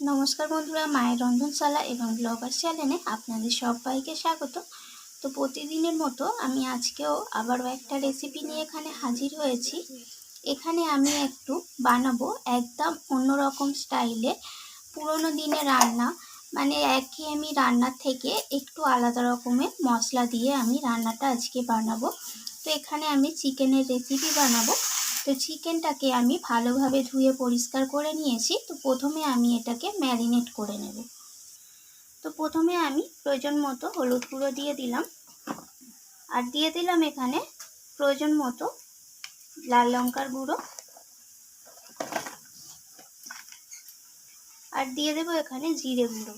নমস্কার বন্ধুরা, মায়ের রন্ধনশালা এবং ব্লগার চ্যানেলে আপনাদের সবাইকে স্বাগত। তো প্রতিদিনের মতো আমি আজকেও আবারও একটা রেসিপি নিয়ে এখানে হাজির হয়েছি। এখানে আমি একটু বানাবো একদম অন্যরকম স্টাইলে পুরোনো দিনের রান্না, মানে একঘেয়েমি রান্নার থেকে একটু আলাদা রকমের মশলা দিয়ে আমি রান্নাটা আজকে বানাবো। তো এখানে আমি চিকেনের রেসিপি বানাবো। তো চিকেনটাকে আমি ভালোভাবে ধুয়ে পরিষ্কার করে নিয়েছি। তো প্রথমে আমি এটাকে ম্যারিনেট করে নেব। তো প্রথমে আমি প্রয়োজন মতো হলুদ গুঁড়ো দিয়ে দিলাম, আর দিয়ে দিলাম এখানে প্রয়োজন মতো লাল লঙ্কার গুঁড়ো, আর দিয়ে দেবো এখানে জিরে গুঁড়ো।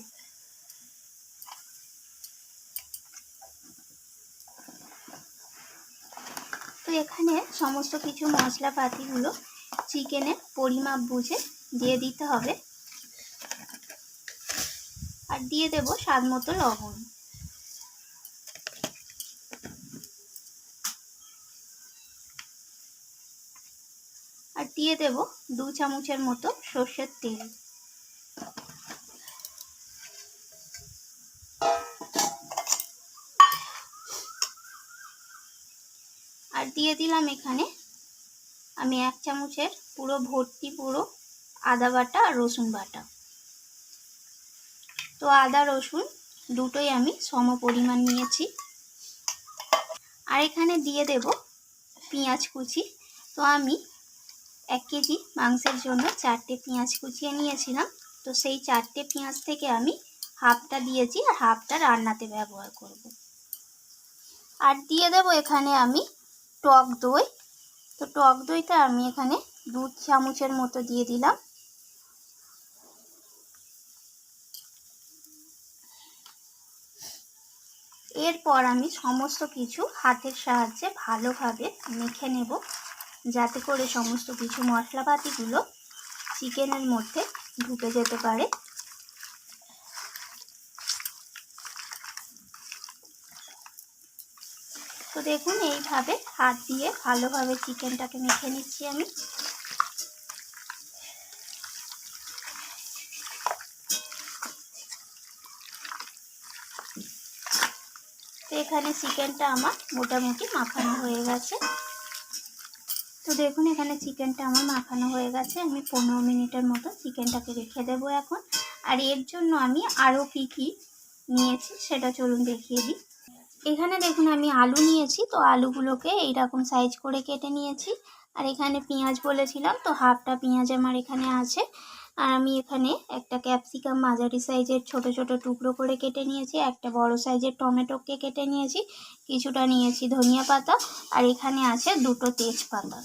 তো এখানে সমস্ত কিছু মশলাপাতিগুলো চিকেনের পরিমাপ বুঝে দিয়ে দিতে হবে, আর দিয়ে দেব স্বাদ মতো লবণ। আর দিয়ে দেব 2 চামচের মতো সর্ষের তেল। আর দিয়ে দিলাম এখানে আমি 1 চামচের পুরো আদা বাটা আর রসুন বাটা। তো আদা রসুন দুটোই আমি সম পরিমাণ নিয়েছি। আর এখানে দিয়ে দেব পেঁয়াজ কুচি। তো আমি 1 কেজি মাংসের জন্য 4টে পেঁয়াজ কুচিয়ে নিয়েছিলাম। তো সেই 4টে পেঁয়াজ থেকে আমি হাফটা দিয়েছি, আর হাফটা রান্নাতে ব্যবহার করব। আর দিয়ে দেব এখানে আমি টক দই। তো টক দইটা আমি এখানে 2 চামচের মতো দিয়ে দিলাম। এরপর আমি সমস্ত কিছু হাতের সাহায্যে ভালোভাবে মেখে নেব, যাতে করে সমস্ত কিছু মশলাপাতিগুলো চিকেনের মধ্যে ঢুকে যেতে পারে। তো দেখুন, এইভাবে হাত দিয়ে ভালোভাবে চিকেনটাকে মেখে নিচ্ছি আমি। তো এখানে চিকেনটা আমার মোটামুটি মাখানো হয়ে গেছে। তো দেখুন, এখানে চিকেনটা আমার মাখানো হয়ে গেছে। আমি 15 মিনিটের মতো চিকেনটাকে রেখে দেবো এখন। আর এর জন্য আমি আরও কী নিয়েছি সেটা চলুন দেখিয়ে দিই। এখানে দেখুন, আমি আলু নিয়েছি। তো আলুগুলোকে এইরকম সাইজ করে কেটে নিয়েছি। আর এখানে পেঁয়াজ বলেছিলাম, তো হাফটা পেঁয়াজ আমার এখানে আছে। আর আমি এখানে একটা ক্যাপসিকাম মাঝারি সাইজের ছোট ছোট টুকরো করে কেটে নিয়েছি। একটা বড় সাইজের টমেটোকে কেটে নিয়েছি। কিছুটা নিয়েছি ধনিয়া পাতা, আর এখানে আছে 2টো তেজপাতা।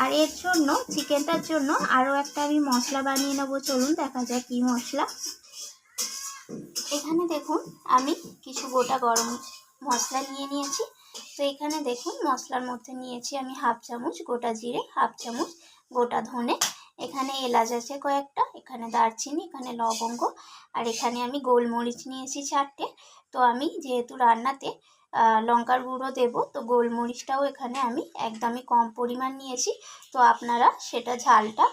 আর এর জন্য চিকেনটার জন্য আরও একটা আমি মশলা বানিয়ে নেবো। চলুন দেখা যাক কী মশলা। এখানে দেখুন, আমি কিছু গোটা গরম মশলা নিয়ে নিয়েছি। তো এখানে দেখুন, মশলার মধ্যে নিয়েছি আমি হাফ চামচ গোটা জিরে, হাফ চামচ গোটা ধনে, এখানে এলাচ আছে কয়েকটা, এখানে দারচিনি, এখানে লবঙ্গ, আর এখানে আমি গোলমরিচ নিয়েছি 4টে। তো আমি যেহেতু রান্নাতে লঙ্কার গুঁড়ো দেব, তো গোলমরিচটাও এখানে আমি একদমই কম পরিমাণ নিয়েছি। তো আপনারা সেটা ঝালটা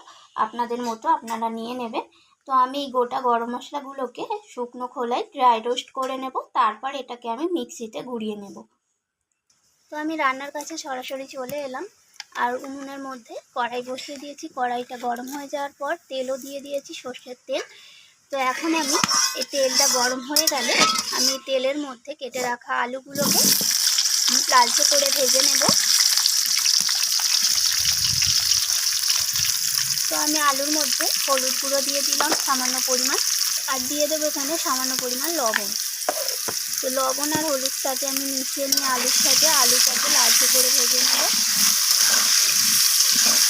আপনাদের মতো আপনারা নিয়ে নেবেন। তো আমি এই গোটা গরম মশলাগুলোকে শুকনো খোলায় ড্রাই রোস্ট করে নেব, তারপর এটাকে আমি মিক্সিতে গুঁড়িয়ে নেব। তো আমি রান্নার কাছে সরাসরি চলে এলাম, আর উনুনের মধ্যে কড়াই বসিয়ে দিয়েছি। কড়াইটা গরম হয়ে যাওয়ার পর তেলও দিয়ে দিয়েছি, সর্ষের তেল। তো এখন আমি এই তেলটা গরম হয়ে গেলে আমি তেলের মধ্যে কেটে রাখা আলুগুলোকে লালচে করে ভেজে নেব। তো আমি আলুর মধ্যে হলুদ গুঁড়ো দিয়ে দিলাম সামান্য পরিমাণ, আর দিয়ে দেবো এখানে সামান্য পরিমাণ লবণ। তো লবণ আর হলুদটাকে আমি মিশিয়ে নিয়ে আলুটাকে লালচে করে ভেজে নেব।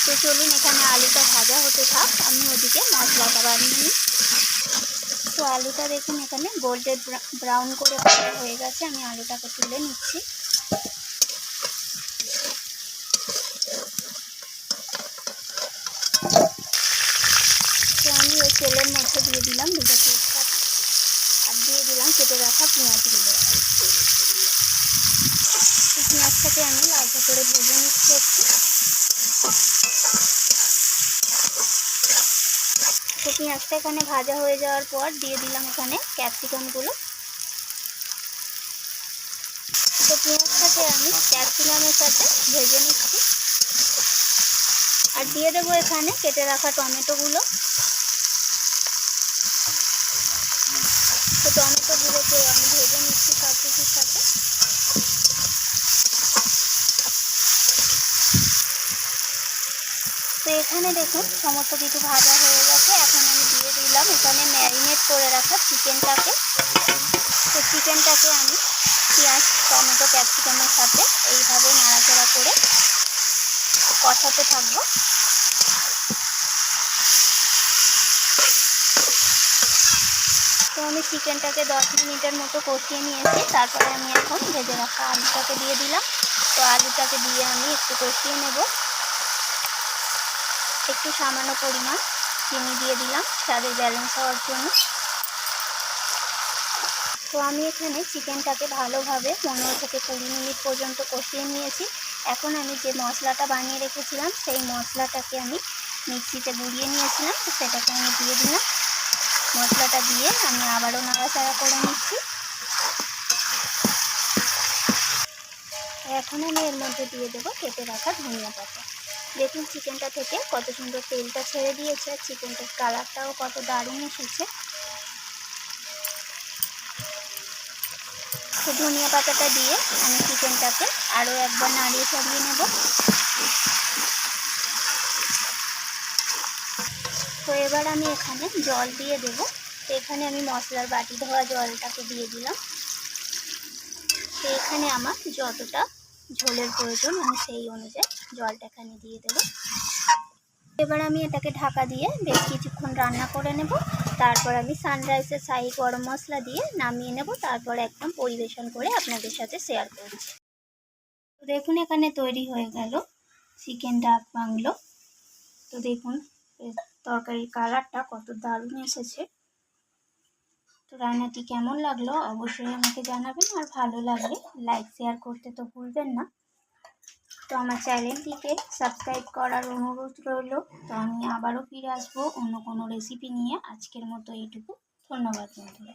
তো চলুন, এখানে আলুটা ভাজা হতে থাক, আমি ওদিকে মশলাটা বানিয়ে নিই। তো আলুটা দেখুন এখানে গোল্ডেন ব্রাউন করে ভাজা হয়ে গেছে। আমি আলুটাকে তুলে নিচ্ছি। তো আমি ওই তেলের মধ্যে দিয়ে দিলাম 2টো তেজপাতা, আর দিয়ে দিলাম কেটে রাখা পেঁয়াজগুলো। পেঁয়াজটাকে আমি লালচে করে ভেজে নিচ্ছি একটু। তো পেঁয়াজটা এখানে ভাজা হয়ে যাওয়ার পর দিয়ে দিলাম এখানে ক্যাপসিকামগুলো। তো পেঁয়াজটাকে আমি ক্যাপসিকামের সাথে ভেজে নিচ্ছি। আর দিয়ে দেবো এখানে কেটে রাখা টমেটোগুলো। তো টমেটোগুলোকে আমি ভেজে নিচ্ছি সব কিছুর সাথে। তো এখানে দেখুন সমস্ত কিছু ভাজা হয়ে গেছে। এখন আমি দিয়ে দিলাম এখানে ম্যারিনেট করে রাখা চিকেনটাকে। তো চিকেনটাকে আমি পেঁয়াজ টমেটো ক্যাপসিকামের সাথে এইভাবে নাড়াচাড়া করে কষাতে থাকবো। তো আমি চিকেনটাকে 10 মিনিটের মতো কষিয়ে নিয়েছি। তারপরে আমি এখন ভেজে রাখা আলুটাকে দিয়ে দিলাম। তো আলুটাকে দিয়ে আমি একটু কষিয়ে নেব। একটু সামান্য পরিমাণ চিনি দিয়ে দিলাম স্বাদের ব্যালেন্স হওয়ার জন্য। তো আমি এখানে চিকেনটাকে ভালোভাবে 15 থেকে 20 মিনিট পর্যন্ত কষিয়ে নিয়েছি। এখন আমি যে মশলাটা বানিয়ে রেখেছিলাম সেই মশলাটাকে আমি মিক্সিতে গুঁড়িয়ে নিয়েছিলাম, তো সেটাকে আমি দিয়ে দিলাম। মশলাটা দিয়ে আমি আবারও নাড়াচাড়া করে নিচ্ছি। এখন আমি এর মধ্যে দিয়ে দেবো কেটে রাখা ধনিয়া পাতা। দেখুন চিকেনটা থেকে কত সুন্দর তেলটা ছেড়ে দিয়েছে, আর চিকেনটার কালারটাও কত দারুণ এসেছে। তো ধনিয়া পাতাটা দিয়ে আমি চিকেনটাকে আরও একবার নাড়িয়ে চাড়িয়ে নেব। তো এবার আমি এখানে জল দিয়ে দেব। তো এখানে আমি মশলার বাটি ধোয়া জলটাকে দিয়ে দিলাম। তো এখানে আমার যতটা ঝোলের প্রয়োজন আমি সেই অনুযায়ী জলটা এখানে দিয়ে দেব। এবার আমি এটাকে ঢাকা দিয়ে বেশ কিছুক্ষণ রান্না করে নেব। তারপর আমি সানরাইসের শাহি গরম মশলা দিয়ে নামিয়ে নেব। তারপর একদম পরিবেশন করে আপনাদের সাথে শেয়ার করছি। তো দেখুন এখানে তৈরি হয়ে গেল চিকেন ডাক বাংলো। তো দেখুন তরকারির কালারটা কত দারুণ এসেছে। তো রান্নাটি কেমন লাগলো অবশ্যই আমাকে জানাবেন, আর ভালো লাগলে লাইক শেয়ার করতে তো ভুলবেন না। তো আমার চ্যানেলটিকে সাবস্ক্রাইব করার অনুরোধ রইল। তো আমি আবারও ফিরে আসবো অন্য কোনো রেসিপি নিয়ে। আজকের মতো এইটুকু। ধন্যবাদ বন্ধুরা।